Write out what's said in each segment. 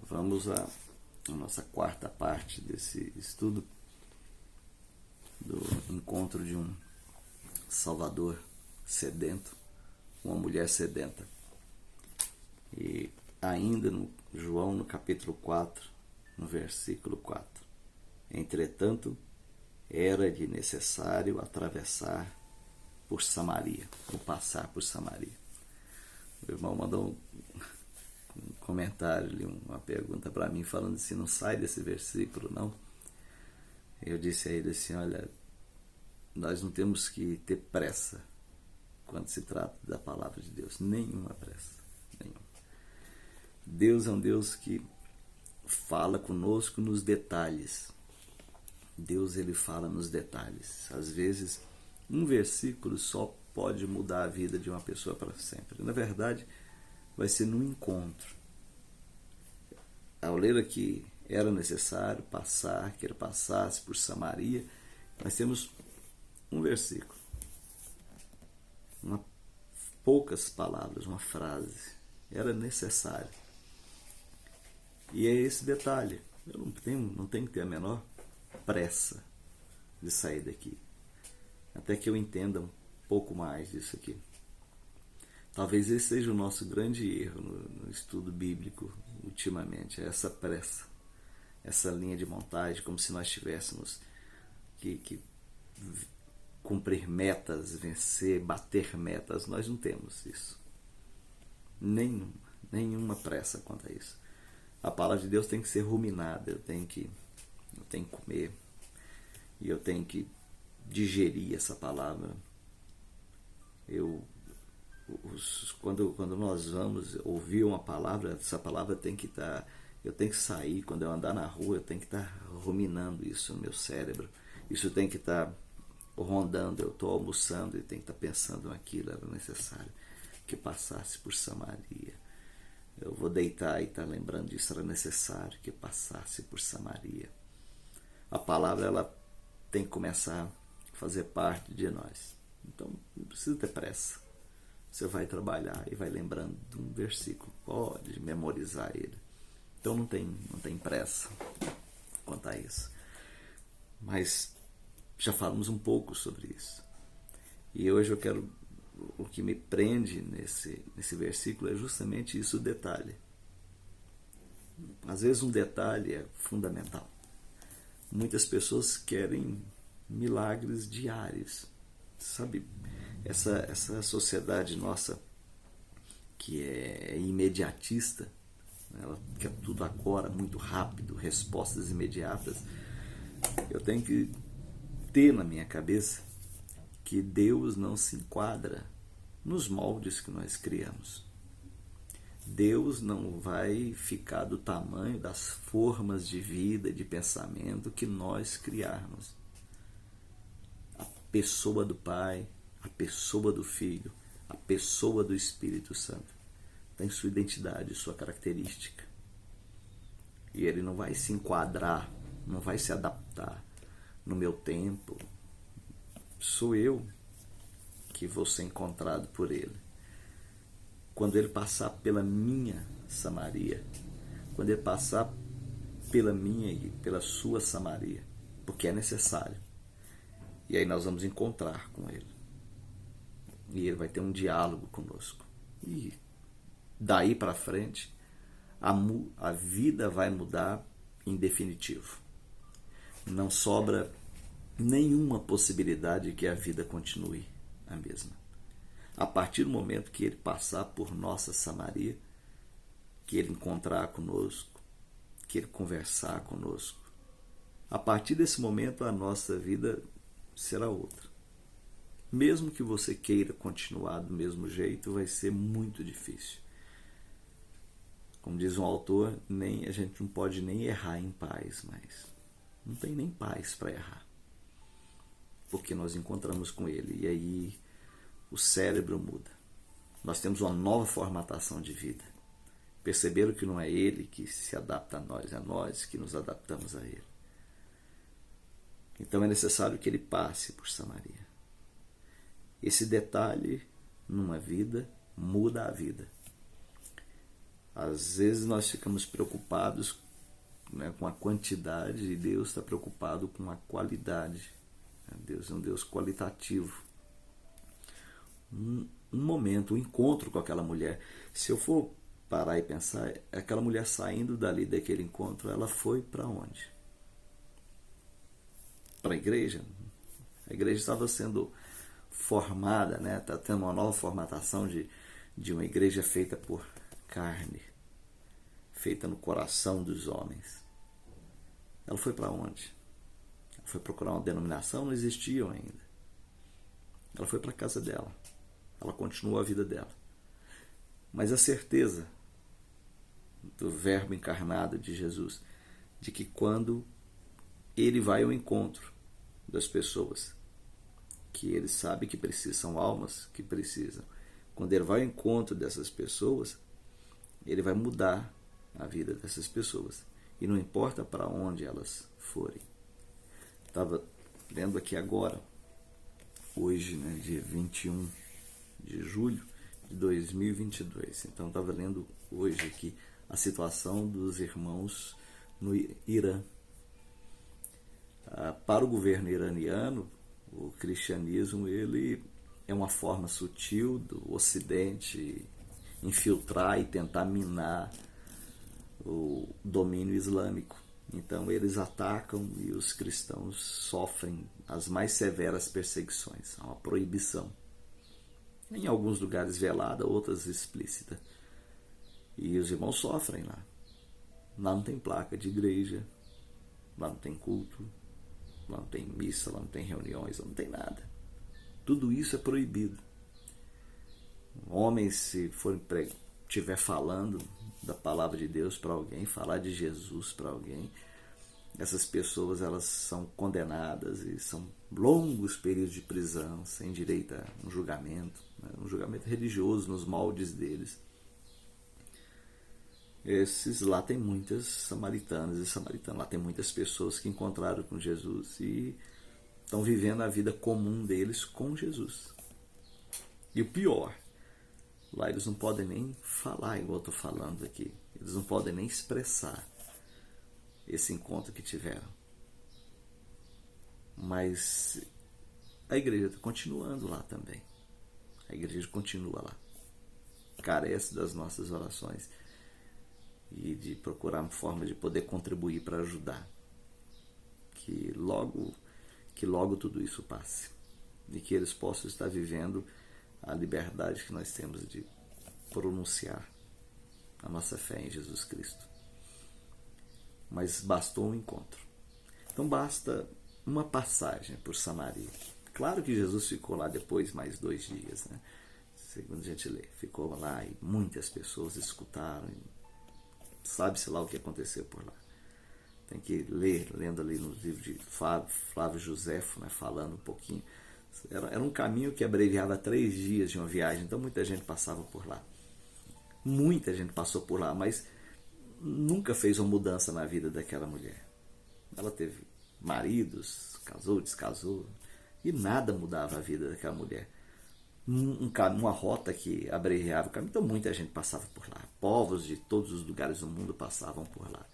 Vamos à nossa quarta parte desse estudo do encontro de um Salvador sedento, uma mulher sedenta. E ainda no João, no capítulo 4, no versículo 4. Entretanto, era-lhe necessário atravessar por Samaria, ou passar por Samaria. O irmão mandou um comentário, uma pergunta para mim, falando assim, não sai desse versículo, não. Eu disse a ele assim, olha, nós não temos que ter pressa quando se trata da palavra de Deus. Nenhuma pressa. Nenhuma. Deus é um Deus que fala conosco nos detalhes. Deus, ele fala nos detalhes. Às vezes, um versículo só pode mudar a vida de uma pessoa para sempre. Na verdade, vai ser num encontro. Ao ler aqui, era necessário passar, que ele passasse por Samaria, nós temos um versículo, poucas palavras, uma frase, era necessário. E é esse detalhe, eu não tenho que ter a menor pressa de sair daqui, até que eu entenda um pouco mais disso aqui. Talvez esse seja o nosso grande erro no estudo bíblico ultimamente, é essa pressa, essa linha de montagem, como se nós tivéssemos que cumprir metas, vencer, bater metas. Nós não temos isso. Nenhuma pressa quanto a isso. A palavra de Deus tem que ser ruminada, eu tenho que comer, e eu tenho que digerir essa palavra. Quando nós vamos ouvir uma palavra, essa palavra tem que estar, eu tenho que sair, quando eu andar na rua, eu tenho que estar ruminando isso no meu cérebro, isso tem que estar rondando, eu estou almoçando e tenho que estar pensando naquilo, era necessário que passasse por Samaria. Eu vou deitar e estar lembrando disso, era necessário que passasse por Samaria. A palavra, ela tem que começar a fazer parte de nós. Então, não precisa ter pressa. Você vai trabalhar e vai lembrando de um versículo, pode memorizar ele. Então não tem pressa quanto a isso. Mas já falamos um pouco sobre isso. E hoje o que me prende nesse versículo é justamente isso, o detalhe. Às vezes um detalhe é fundamental. Muitas pessoas querem milagres diários, sabe? Essa sociedade nossa que é imediatista, ela quer tudo agora, muito rápido, respostas imediatas. Eu tenho que ter na minha cabeça que Deus não se enquadra nos moldes que nós criamos. Deus não vai ficar do tamanho das formas de vida, de pensamento que nós criarmos. A pessoa do Pai, a pessoa do Filho, a pessoa do Espírito Santo tem sua identidade, sua característica. E ele não vai se enquadrar, não vai se adaptar no meu tempo. Sou eu que vou ser encontrado por ele. Quando ele passar pela minha Samaria, quando ele passar pela minha e pela sua Samaria, porque é necessário. E aí nós vamos encontrar com ele. E ele vai ter um diálogo conosco. E daí para frente, a vida vai mudar em definitivo. Não sobra nenhuma possibilidade que a vida continue a mesma. A partir do momento que ele passar por nossa Samaria, que ele encontrar conosco, que ele conversar conosco, a partir desse momento a nossa vida será outra. Mesmo que você queira continuar do mesmo jeito, vai ser muito difícil. Como diz um autor, a gente não pode nem errar em paz, mas não tem nem paz para errar. Porque nós encontramos com ele e aí o cérebro muda. Nós temos uma nova formatação de vida. Perceberam que não é ele que se adapta a nós, é nós que nos adaptamos a ele. Então é necessário que ele passe por Samaria. Esse detalhe numa vida muda a vida. Às vezes nós ficamos preocupados, né, com a quantidade, e Deus está preocupado com a qualidade. Deus é um Deus qualitativo. Um momento, um encontro com aquela mulher. Se eu for parar e pensar, aquela mulher saindo dali daquele encontro, ela foi para onde? Para a igreja. A igreja estava sendo formada, né? Está tendo uma nova formatação de uma igreja feita por carne, feita no coração dos homens. Ela foi para onde? Ela foi procurar uma denominação, não existiam ainda. Ela foi para a casa dela. Ela continuou a vida dela. Mas a certeza do Verbo encarnado de Jesus, de que quando ele vai ao encontro das pessoas, que ele sabe que precisam, são almas que precisam, quando ele vai ao encontro dessas pessoas, ele vai mudar a vida dessas pessoas. E não importa para onde elas forem. Estava lendo aqui agora, hoje, né, dia 21 de julho de 2022. Então, estava lendo hoje aqui a situação dos irmãos no Irã. Para o governo iraniano, o cristianismo ele é uma forma sutil do Ocidente infiltrar e tentar minar o domínio islâmico. Então eles atacam e os cristãos sofrem as mais severas perseguições. Há uma proibição. Em alguns lugares velada, outras explícita. E os irmãos sofrem lá. Lá não tem placa de igreja, lá não tem culto, lá não tem missa, lá não tem reuniões, lá não tem nada. Tudo isso é proibido. Homens, se estiver falando da palavra de Deus para alguém, falar de Jesus para alguém, essas pessoas elas são condenadas e são longos períodos de prisão, sem direito a um julgamento, né? Um julgamento religioso nos moldes deles. Esses lá tem muitas samaritanas e samaritanos, lá tem muitas pessoas que encontraram com Jesus e estão vivendo a vida comum deles com Jesus. E o pior, lá eles não podem nem falar igual eu estou falando aqui. Eles não podem nem expressar esse encontro que tiveram. Mas a igreja está continuando lá também. A igreja continua lá. Carece das nossas orações e de procurar uma forma de poder contribuir para ajudar. Que logo tudo isso passe. E que eles possam estar vivendo a liberdade que nós temos de pronunciar a nossa fé em Jesus Cristo. Mas bastou um encontro. Então basta uma passagem por Samaria. Claro que Jesus ficou lá depois mais 2 dias, né? Segundo a gente lê. Ficou lá e muitas pessoas escutaram. Sabe-se lá o que aconteceu por lá. Tem que ler, lendo ali no livro de Flávio Josefo, né, falando um pouquinho. Era um caminho que abreviava 3 dias de uma viagem, então muita gente passava por lá. Muita gente passou por lá, mas nunca fez uma mudança na vida daquela mulher. Ela teve maridos, casou, descasou, e nada mudava a vida daquela mulher. Uma rota que abreviava o caminho, então muita gente passava por lá. Povos de todos os lugares do mundo passavam por lá.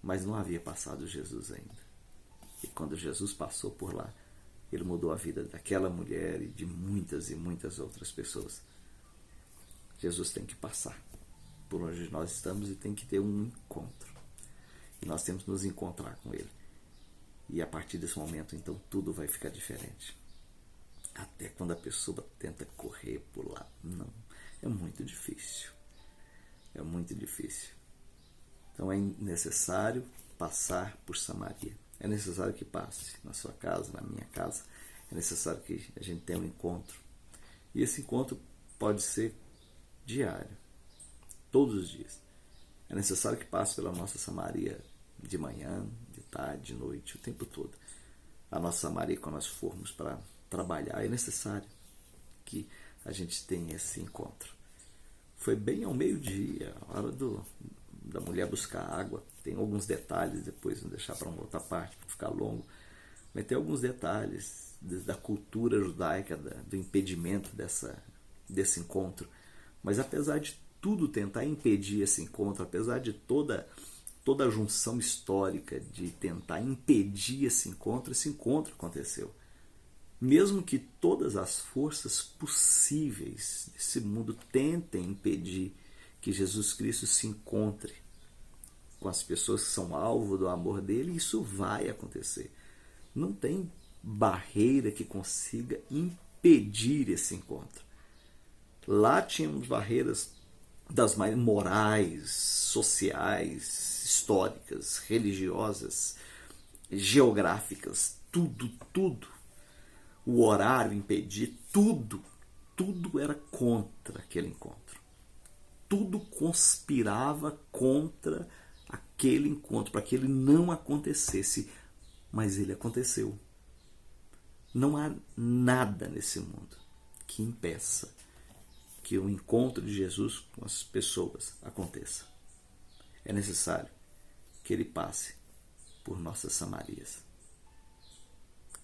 Mas não havia passado Jesus ainda. E quando Jesus passou por lá, ele mudou a vida daquela mulher e de muitas e muitas outras pessoas. Jesus tem que passar por onde nós estamos e tem que ter um encontro. E nós temos que nos encontrar com ele. E a partir desse momento, então, tudo vai ficar diferente. Até quando a pessoa tenta correr, pular. Não, é muito difícil. É muito difícil. Então é necessário passar por Samaria. É necessário que passe na sua casa, na minha casa. É necessário que a gente tenha um encontro. E esse encontro pode ser diário, todos os dias. É necessário que passe pela nossa Samaria de manhã, de tarde, de noite, o tempo todo. A nossa Samaria, quando nós formos para trabalhar, é necessário que a gente tenha esse encontro. Foi bem ao meio-dia, a hora da mulher buscar água. Tem alguns detalhes, depois vou deixar para uma outra parte, para ficar longo. Mas tem alguns detalhes da cultura judaica, do impedimento desse encontro. Mas apesar de tudo tentar impedir esse encontro, apesar de toda a junção histórica de tentar impedir esse encontro aconteceu. Mesmo que todas as forças possíveis desse mundo tentem impedir que Jesus Cristo se encontre com as pessoas que são alvo do amor dele, isso vai acontecer. Não tem barreira que consiga impedir esse encontro. Lá tínhamos barreiras das mais morais, sociais, históricas, religiosas, geográficas, tudo. O horário impedir, tudo era contra aquele encontro. Tudo conspirava contra aquele encontro, para que ele não acontecesse, mas ele aconteceu. Não há nada nesse mundo que impeça que o encontro de Jesus com as pessoas aconteça. É necessário que ele passe por nossas Samarias.